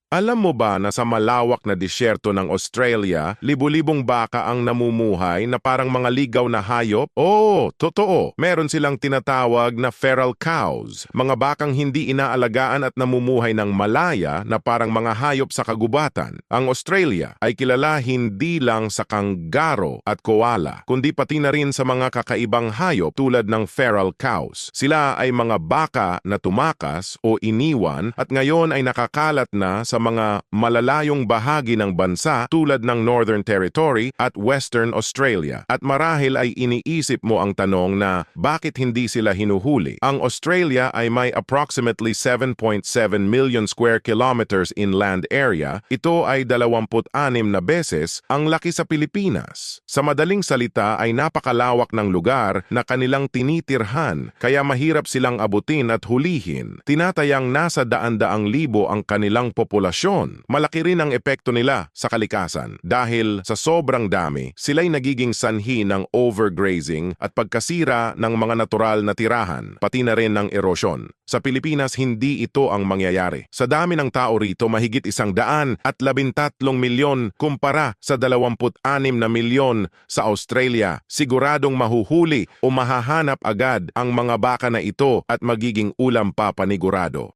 Alam mo ba na sa malawak na disyerto ng Australia, libu-libong baka ang namumuhay na parang mga ligaw na hayop? Oo, totoo. Meron silang tinatawag na feral cows, mga bakang hindi inaalagaan at namumuhay ng malaya na parang mga hayop sa kagubatan. Ang Australia ay kilala hindi lang sa kanggaro at koala, kundi pati na rin sa mga kakaibang hayop tulad ng feral cows. Sila ay mga baka na tumakas o iniwan at ngayon ay nakakalat na sa mga malalayong bahagi ng bansa tulad ng Northern Territory at Western Australia. At marahil ay iniisip mo ang tanong na bakit hindi sila hinuhuli? Ang Australia ay may approximately 7.7 million square kilometers inland area. Ito ay 26 na beses ang laki sa Pilipinas. Sa madaling salita ay napakalawak ng lugar na kanilang tinitirhan kaya mahirap silang abutin at hulihin. Tinatayang nasa daan-daang libo ang kanilang populasyon. Malaki rin ang epekto nila sa kalikasan. Dahil sa sobrang dami, sila'y nagiging sanhi ng overgrazing at pagkasira ng mga natural na tirahan, pati na rin ng erosyon. Sa Pilipinas, hindi ito ang mangyayari. Sa dami ng tao rito, mahigit 113 milyon kumpara sa 26 na milyon sa Australia. Siguradong mahuhuli o mahahanap agad ang mga baka na ito at magiging ulam pa panigurado.